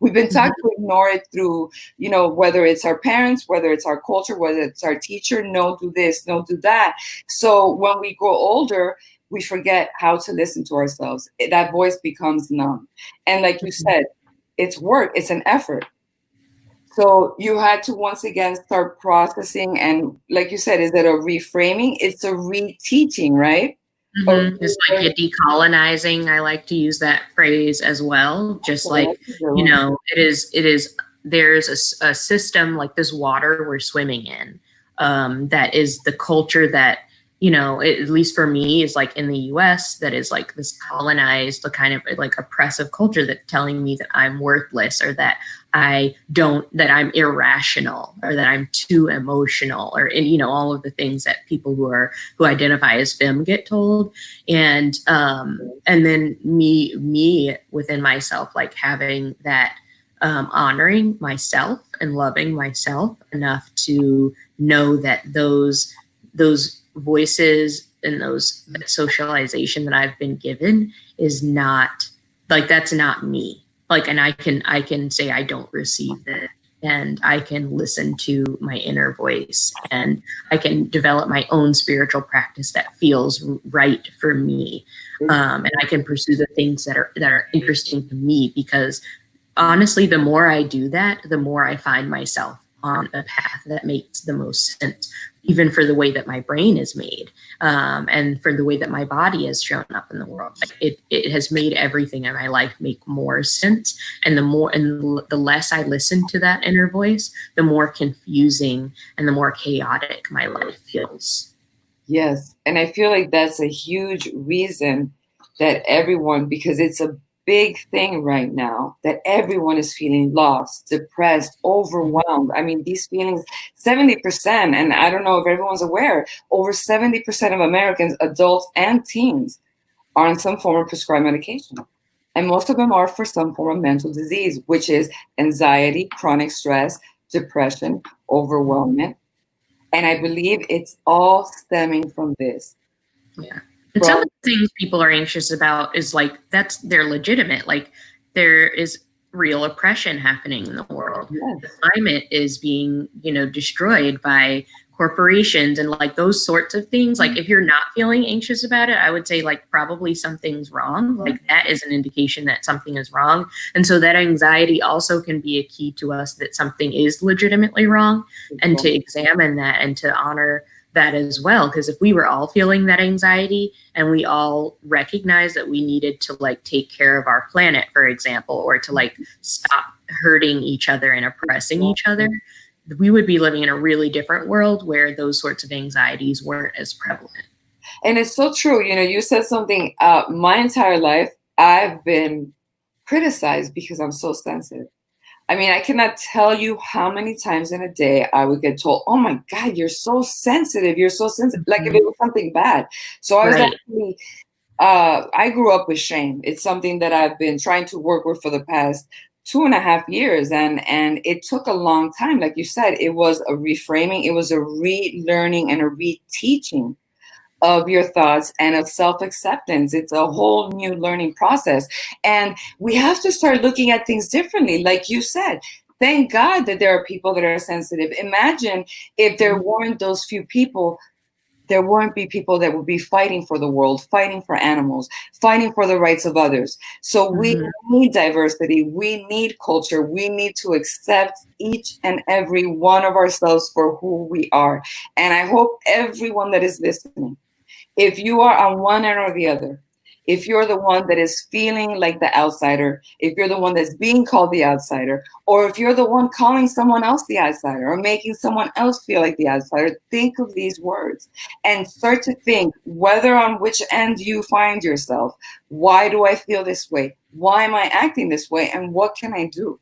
We've been taught to ignore it through, whether it's our parents, whether it's our culture, whether it's our teacher, no, do this, no, do that. So when we grow older, we forget how to listen to ourselves. That voice becomes numb. And like you said, it's work, it's an effort. So you had to once again start processing, and like you said, is it a reframing? It's a reteaching, right? Mm-hmm. It's like a decolonizing. I like to use that phrase as well. Just like, it is, there's a system like this water we're swimming in, that is the culture that, at least for me, is like in the US, that is like this colonized, the kind of like oppressive culture that's telling me that I'm worthless, or that that I'm irrational, or that I'm too emotional, or, and, all of the things that people who identify as femme get told. And then me within myself, like having that, honoring myself and loving myself enough to know that those voices and that socialization that I've been given is not, like, that's not me. Like, and I can say I don't receive it, and I can listen to my inner voice, and I can develop my own spiritual practice that feels right for me. And I can pursue the things that are interesting to me, because honestly, the more I do that, the more I find myself on a path that makes the most sense, even for the way that my brain is made, and for the way that my body has shown up in the world. Like, it has made everything in my life make more sense. And the less I listen to that inner voice, the more confusing and the more chaotic my life feels. Yes. And I feel like that's a huge reason that everyone, because it's a big thing right now, that everyone is feeling lost, depressed, overwhelmed. I mean, these feelings, 70%, and I don't know if everyone's aware, over 70% of Americans, adults and teens, are on some form of prescribed medication. And most of them are for some form of mental disease, which is anxiety, chronic stress, depression, overwhelmment. And I believe it's all stemming from this. Yeah. And some of the things people are anxious about is like, they're legitimate. Like, there is real oppression happening in the world. Yes. The climate is being, destroyed by corporations and like those sorts of things. Like, if you're not feeling anxious about it, I would say like probably something's wrong. Like, that is an indication that something is wrong. And so that anxiety also can be a key to us that something is legitimately wrong, and to examine that and to honor that as well. Because if we were all feeling that anxiety and we all recognize that we needed to like take care of our planet, for example, or to like stop hurting each other and oppressing each other, we would be living in a really different world where those sorts of anxieties weren't as prevalent. And it's so true. You said something, my entire life, I've been criticized because I'm so sensitive. I mean, I cannot tell you how many times in a day I would get told, "Oh my God, you're so sensitive. You're so sensitive." Like, if it was something bad. So I was actually, I grew up with shame. It's something that I've been trying to work with for the past 2.5 years. And it took a long time. Like you said, it was a reframing. It was a relearning and a reteaching of your thoughts and of self-acceptance. It's a whole new learning process. And we have to start looking at things differently. Like you said, thank God that there are people that are sensitive. Imagine if there weren't those few people, there wouldn't be people that would be fighting for the world, fighting for animals, fighting for the rights of others. So we need diversity. We need culture. We need to accept each and every one of ourselves for who we are. And I hope everyone that is listening, if you are on one end or the other, if you're the one that is feeling like the outsider, if you're the one that's being called the outsider, or if you're the one calling someone else the outsider or making someone else feel like the outsider, think of these words and start to think whether on which end you find yourself. Why do I feel this way? Why am I acting this way? And what can I do?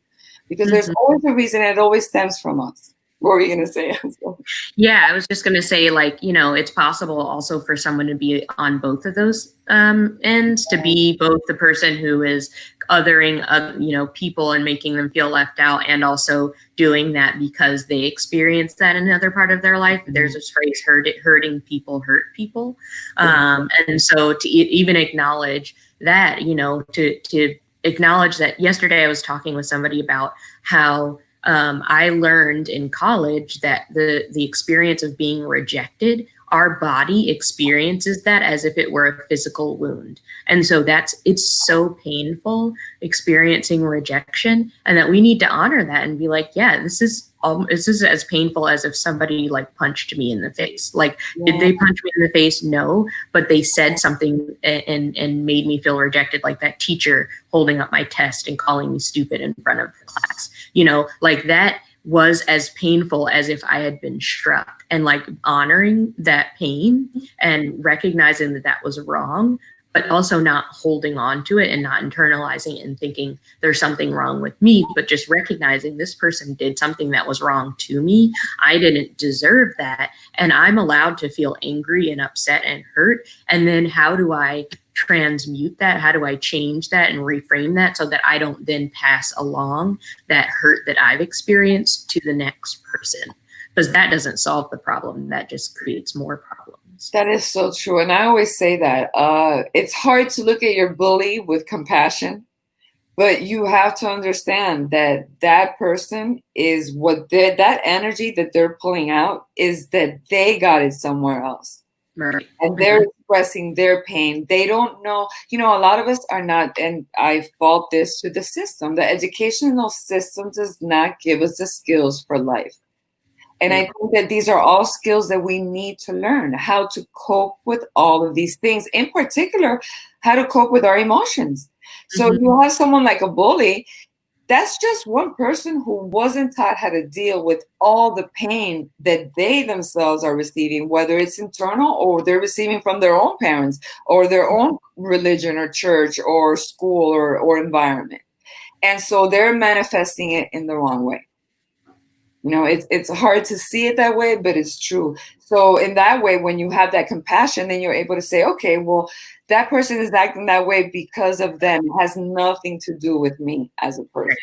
Because there's always a reason, and it always stems from us. What were you going to say? Yeah, I was just going to say, like, it's possible also for someone to be on both of those ends, to be both the person who is othering, people and making them feel left out, and also doing that because they experienced that in another part of their life. There's this phrase, hurting people hurt people. And so to even acknowledge that, to acknowledge that. Yesterday I was talking with somebody about how I learned in college that the experience of being rejected, our body experiences that as if it were a physical wound. And so it's so painful experiencing rejection, and that we need to honor that and be like, yeah, this is as painful as if somebody like punched me in the face. Like, did they punch me in the face? No, but they said something and made me feel rejected, like that teacher holding up my test and calling me stupid in front of the class. Like that was as painful as if I had been struck, and like honoring that pain and recognizing that that was wrong, but also not holding on to it and not internalizing it and thinking there's something wrong with me, but just recognizing this person did something that was wrong to me. I didn't deserve that. And I'm allowed to feel angry and upset and hurt. And then how do I transmute that? How do I change that and reframe that so that I don't then pass along that hurt that I've experienced to the next person? Because that doesn't solve the problem. That just creates more problems. That is so true. And I always say that it's hard to look at your bully with compassion, but you have to understand that that person is that energy that they're pulling out is that they got it somewhere else. Right. And they're expressing their pain. They don't know, a lot of us are not, and I fault this to the system. The educational system does not give us the skills for life. And I think that these are all skills that we need to learn, how to cope with all of these things, in particular, how to cope with our emotions. So you have someone like a bully, that's just one person who wasn't taught how to deal with all the pain that they themselves are receiving, whether it's internal or they're receiving from their own parents or their own religion or church or school or environment. And so they're manifesting it in the wrong way. It's hard to see it that way, but it's true. So in that way, when you have that compassion, then you're able to say, okay, well, that person is acting that way because of them. It has nothing to do with me as a person.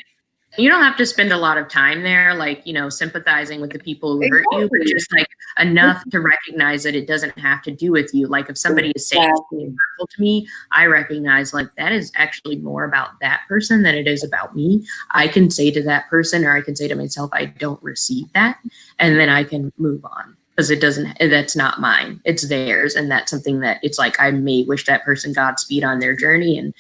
You don't have to spend a lot of time there, like, sympathizing with the people who hurt you, but just like enough to recognize that it doesn't have to do with you. Like if somebody is saying something hurtful to me, I recognize like that is actually more about that person than it is about me. I can say to that person, or I can say to myself, I don't receive that. And then I can move on. Because that's not mine, it's theirs. And that's something that it's like, I may wish that person Godspeed on their journey and,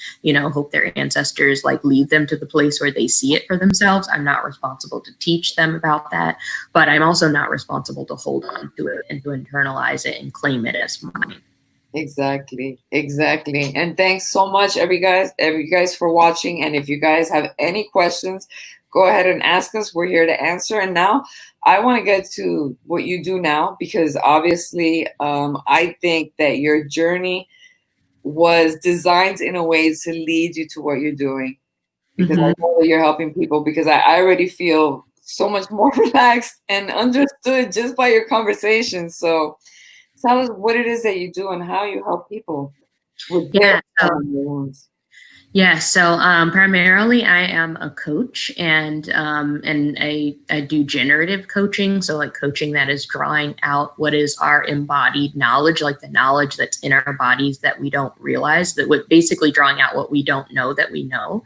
hope their ancestors like lead them to the place where they see it for themselves. I'm not responsible to teach them about that, but I'm also not responsible to hold on to it and to internalize it and claim it as mine. Exactly. And thanks so much, every guys for watching. And if you guys have any questions, go ahead and ask us. We're here to answer. And now I want to get to what you do now, because obviously I think that your journey was designed in a way to lead you to what you're doing, because I know that you're helping people, because I already feel so much more relaxed and understood just by your conversation. So tell us what it is that you do and how you help people with their wounds. Yeah, so primarily I am a coach, and I do generative coaching. So like coaching that is drawing out what is our embodied knowledge, like the knowledge that's in our bodies that we don't realize, basically drawing out what we don't know that we know,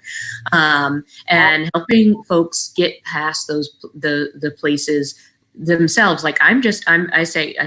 and helping folks get past the places themselves. Like I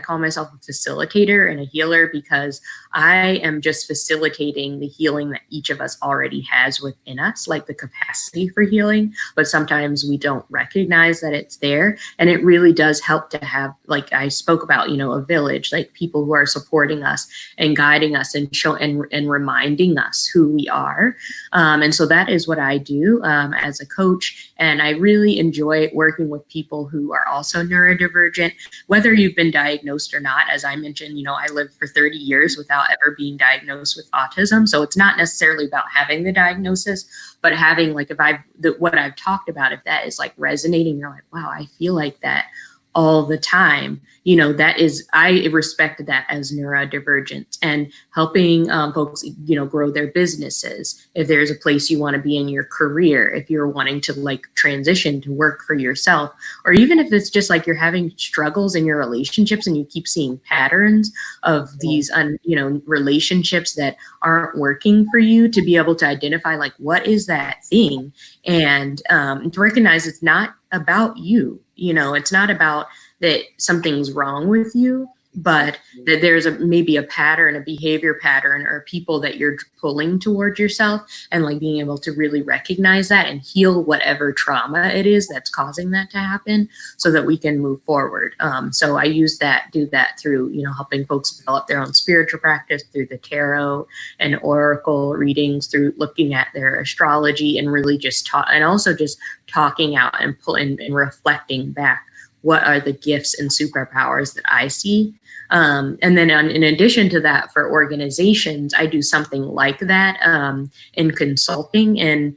call myself a facilitator and a healer, because I am just facilitating the healing that each of us already has within us, like the capacity for healing, but sometimes we don't recognize that it's there. And it really does help to have, like I spoke about, a village, like people who are supporting us and guiding us and and reminding us who we are. And so that is what I do as a coach. And I really enjoy working with people who are also neurodivergent, whether you've been diagnosed or not. As I mentioned, I lived for 30 years without ever being diagnosed with autism. So it's not necessarily about having the diagnosis, but having like, what I've talked about, if that is like resonating, you're like, wow, I feel like that all the time. That is, I respect that as neurodivergent, and helping folks, grow their businesses. If there's a place you want to be in your career, if you're wanting to like transition to work for yourself, or even if it's just like you're having struggles in your relationships and you keep seeing patterns of these, relationships that aren't working for you, to be able to identify like, what is that thing? And to recognize it's not about you. It's not about that something's wrong with you. but that there's maybe a pattern, a behavior pattern, or people that you're pulling towards yourself, and like being able to really recognize that and heal whatever trauma it is that's causing that to happen, so that we can move forward. So I do that through, helping folks develop their own spiritual practice through the tarot and oracle readings, through looking at their astrology, and really just and also just talking out and pulling and reflecting back, what are the gifts and superpowers that I see? And then in addition to that, for organizations, I do something like that in consulting, and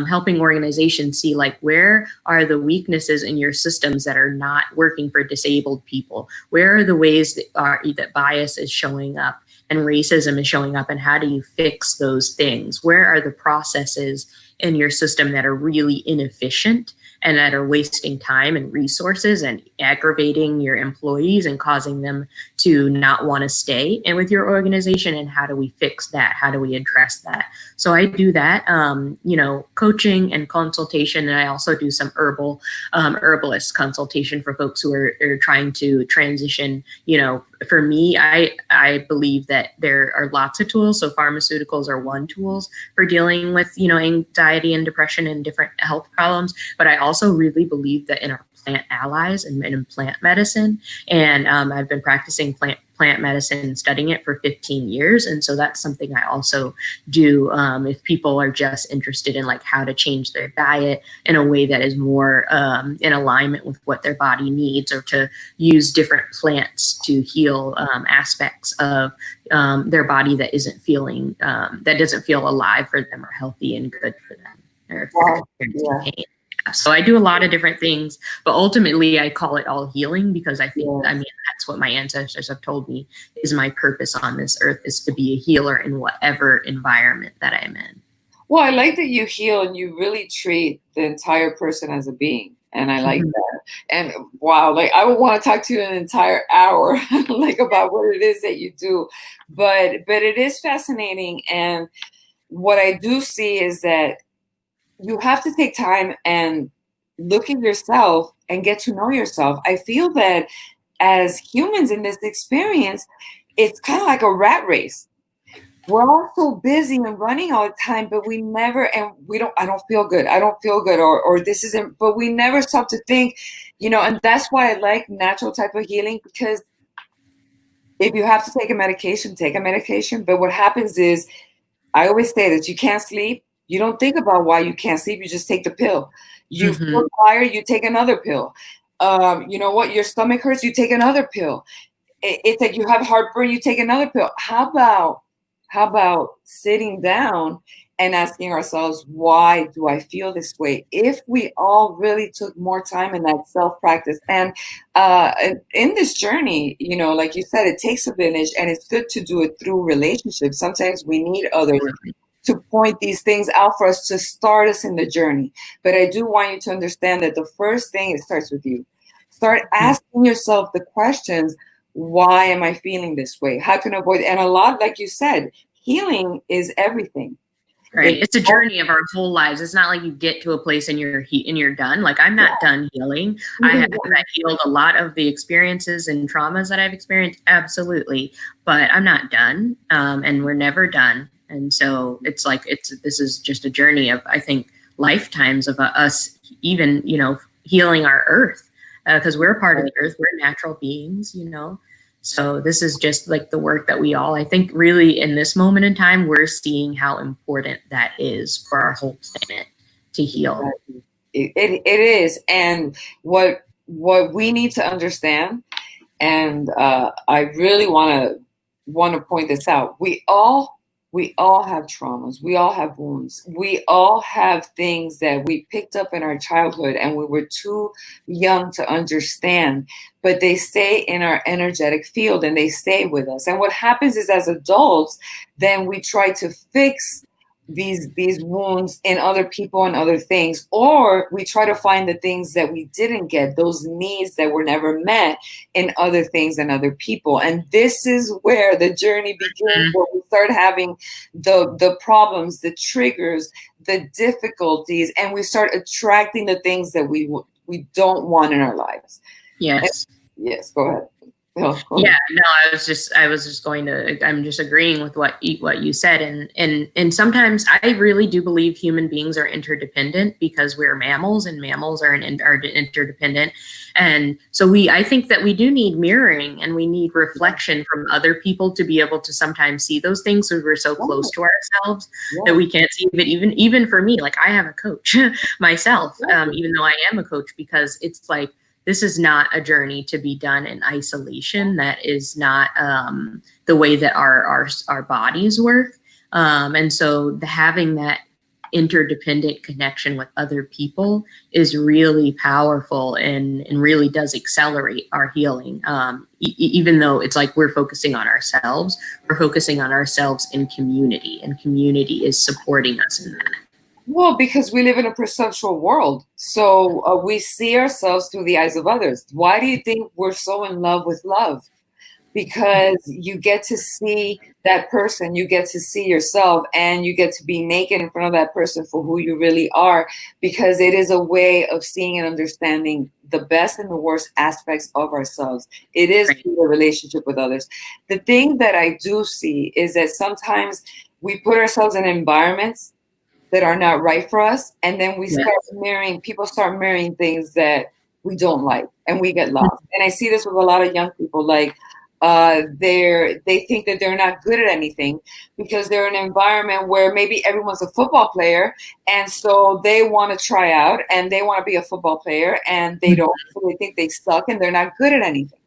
helping organizations see, like, where are the weaknesses in your systems that are not working for disabled people? Where are the ways that bias is showing up and racism is showing up, and how do you fix those things? Where are the processes in your system that are really inefficient and that are wasting time and resources and aggravating your employees and causing them to not want to stay in with your organization? And how do we fix that? How do we address that? So I do that, coaching and consultation. And I also do some herbalist consultation for folks who are trying to transition. For me, I believe that there are lots of tools. So pharmaceuticals are one tools for dealing with, anxiety and depression and different health problems. But I also really believe that in our plant allies and in plant medicine. And I've been practicing plant medicine and studying it for 15 years. And so that's something I also do if people are just interested in, like, how to change their diet in a way that is more in alignment with what their body needs, or to use different plants to heal aspects of their body that doesn't feel alive for them or healthy and good for them, or if they're experiencing pain. So I do a lot of different things, but ultimately I call it all healing, because I think, that's what my ancestors have told me is my purpose on this earth, is to be a healer in whatever environment that I'm in. Well, I like that you heal and you really treat the entire person as a being. And I like that. And wow, like, I would want to talk to you an entire hour, like, about what it is that you do. But it is fascinating. And what I do see is that you have to take time and look at yourself and get to know yourself. I feel that as humans in this experience, it's kind of like a rat race. We're all so busy and running all the time, but we never, and I don't feel good. I don't feel good, or this isn't, but we never stop to think, and that's why I like natural type of healing, because if you have to take a medication, take a medication. But what happens is, I always say that you can't sleep. You don't think about why you can't sleep. You just take the pill. You feel tired, you take another pill. You know what? Your stomach hurts, you take another pill. It's like you have heartburn, you take another pill. How about sitting down and asking ourselves, why do I feel this way? If we all really took more time in that self-practice, and in this journey, like you said, it takes a village, and it's good to do it through relationships. Sometimes we need others to point these things out for us, to start us in the journey. But I do want you to understand that the first thing, it starts with you. Start asking yourself the questions, why am I feeling this way? How can I avoid it? And a lot, like you said, healing is everything. Right. It's a journey of our whole lives. It's not like you get to a place and you're done. Like, I'm not done healing. I have healed a lot of the experiences and traumas that I've experienced. Absolutely. But I'm not done. And we're never done. And so it's like, this is just a journey of, I think, lifetimes of us even, healing our earth, because we're part of the earth. We're natural beings, So this is just like the work that I think really in this moment in time, we're seeing how important that is for our whole planet to heal. It is. And what we need to understand, and I really want to point this out. We all have traumas. We all have wounds. We all have things that we picked up in our childhood and we were too young to understand, but they stay in our energetic field and they stay with us. And what happens is, as adults, then we try to fix these wounds in other people and other things, or we try to find the things that we didn't get, those needs that were never met, in other things and other people. And this is where the journey begins, where we start having the problems, the triggers, the difficulties, and we start attracting the things that we don't want in our lives. Yes. Yes, go ahead. Oh, Yeah, cool. no, I'm just agreeing with what you said. And sometimes I really do believe human beings are interdependent because we're mammals, and mammals are interdependent. And so I think that we do need mirroring, and we need Yeah. reflection from other people to be able to sometimes see those things, because we're so close Yeah. to ourselves that Yeah. we can't see it. Even for me, like, I have a coach myself, Exactly. even though I am a coach, because it's like, this is not a journey to be done in isolation. That is not the way that our bodies work. And so having that interdependent connection with other people is really powerful, and really does accelerate our healing. Even though it's like we're focusing on ourselves, we're focusing on ourselves in community, and community is supporting us in that. Well, because we live in a perceptual world. So we see ourselves through the eyes of others. Why do you think we're so in love with love? Because you get to see that person, you get to see yourself, and you get to be naked in front of that person for who you really are, because it is a way of seeing and understanding the best and the worst aspects of ourselves. It is Right. through the relationship with others. The thing that I do see is that sometimes we put ourselves in environments that are not right for us, and then we Yeah. start mirroring, people start mirroring things that we don't like, and we get lost. And I see this with a lot of young people, like they think that they're not good at anything because they're in an environment where maybe everyone's a football player, and so they want to try out and they want to be a football player, and they don't, so they think they suck and they're not good at anything.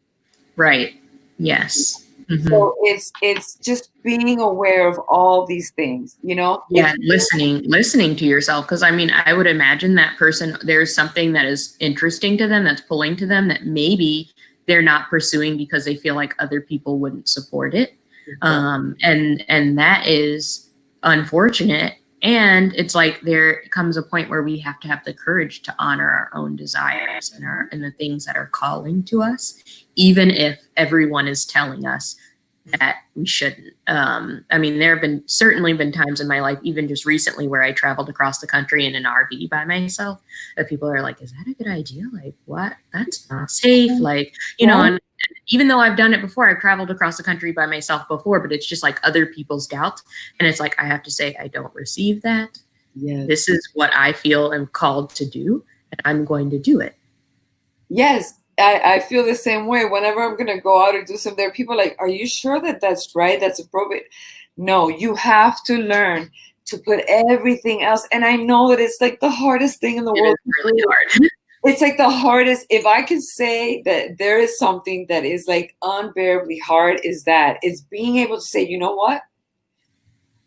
Right. Yes. Mm-hmm. So it's just being aware of all these things, you know. If Yeah, listening to yourself. Because I mean, I would imagine that person, there's something that is interesting to them, that's pulling to them, that maybe they're not pursuing because they feel like other people wouldn't support it. And that is unfortunate. And it's like there comes a point where we have to have the courage to honor our own desires, and the things that are calling to us, even if everyone is telling us that we shouldn't. I mean, there have certainly been times in my life, even just recently, where I traveled across the country in an RV by myself, that people are like, "Is that a good idea? Like, what? That's not safe." Like, and even though I've done it before, I've traveled across the country by myself before, but it's just like other people's doubts. And it's like, I have to say, I don't receive that. Yes. This is what I feel I'm called to do, and I'm going to do it. Yes, I feel the same way. Whenever I'm going to go out or do something, there are people like, are you sure that that's right? That's appropriate? No, you have to learn to put everything else. And I know that it's like the hardest thing in the It world is to really do. hard. It's like the hardest. If I could say that there is something that is like unbearably hard, is that it's being able to say, you know what?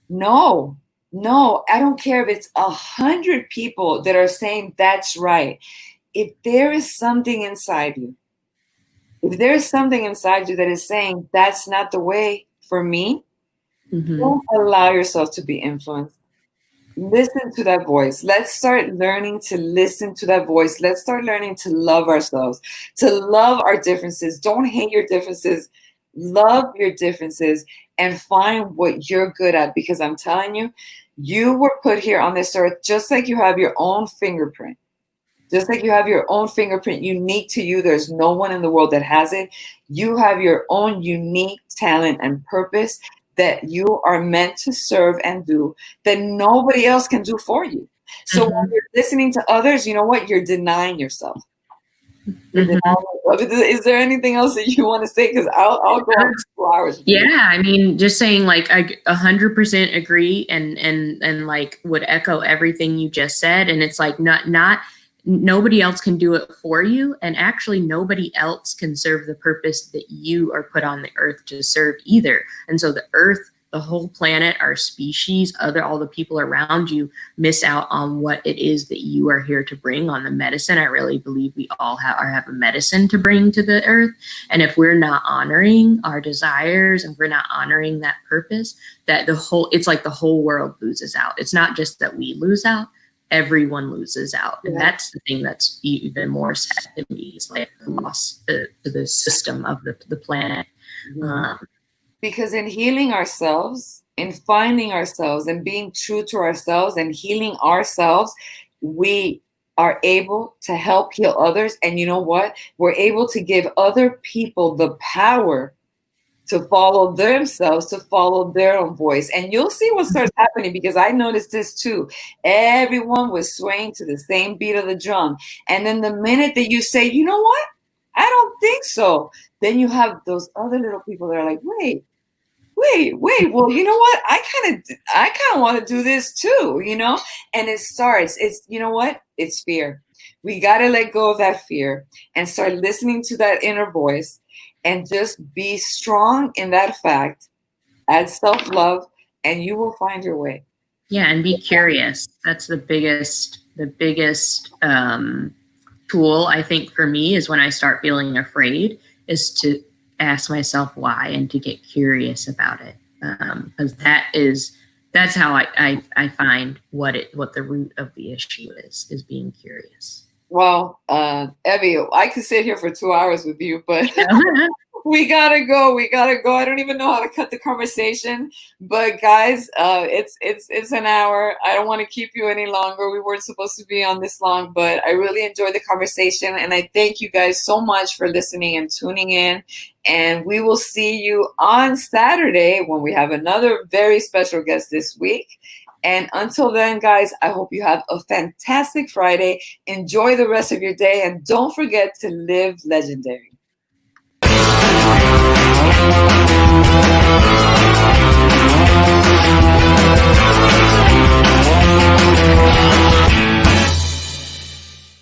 No, no, I don't care if it's 100 people that are saying that's right. If there is something inside you, if there's something inside you that is saying that's not the way for me, Mm-hmm. don't allow yourself to be influenced. Listen to that voice. Let's start learning to listen to that voice. Let's start learning to love ourselves, to love our differences. Don't hate your differences. Love your differences and find what you're good at, because I'm telling you, you were put here on this earth just like you have your own fingerprint. Just like you have your own fingerprint unique to you, there's no one in the world that has it. You have your own unique talent and purpose that you are meant to serve and do, that nobody else can do for you. So when Mm-hmm. you're listening to others, you know what? You're denying yourself. You're denying Mm-hmm. yourself. Is there anything else that you want to say? Because I'll go on 2 hours with you. Yeah, I mean, just saying, like, I 100% agree, and like would echo everything you just said. And it's like, not nobody else can do it for you, and actually nobody else can serve the purpose that you are put on the earth to serve either. And so the earth, the whole planet, our species, all the people around you miss out on what it is that you are here to bring, on the medicine. I really believe we all have a medicine to bring to the earth. And if we're not honoring our desires, and we're not honoring that purpose, that it's like the whole world loses out. It's not just that we lose out, everyone loses out. And that's the thing that's even more sad to me, is like the loss to the system of the planet. Because in healing ourselves, in finding ourselves and being true to ourselves and healing ourselves, we are able to help heal others. And you know what? We're able to give other people the power to follow themselves, to follow their own voice. And you'll see what starts happening, because I noticed this too. Everyone was swaying to the same beat of the drum. And then the minute that you say, you know what? I don't think so. Then you have those other little people that are like, wait, well, you know what, I kind of want to do this too, and it's, you know what, it's fear. We got to let go of that fear and start listening to that inner voice, and just be strong in that fact. Add self-love, and you will find your way. Yeah, and be curious. That's the biggest tool, I think, for me, is when I start feeling afraid, is to ask myself why and to get curious about it, because that's how I find what the root of the issue is being curious. Well, Evie, I could sit here for 2 hours with you, but we gotta go. I don't even know how to cut the conversation, but guys, it's an hour. I don't want to keep you any longer. We weren't supposed to be on this long, but I really enjoyed the conversation, and I thank you guys so much for listening and tuning in. And we will see you on Saturday when we have another very special guest this week. And until then, guys, I hope you have a fantastic Friday. Enjoy the rest of your day, and don't forget to live legendary.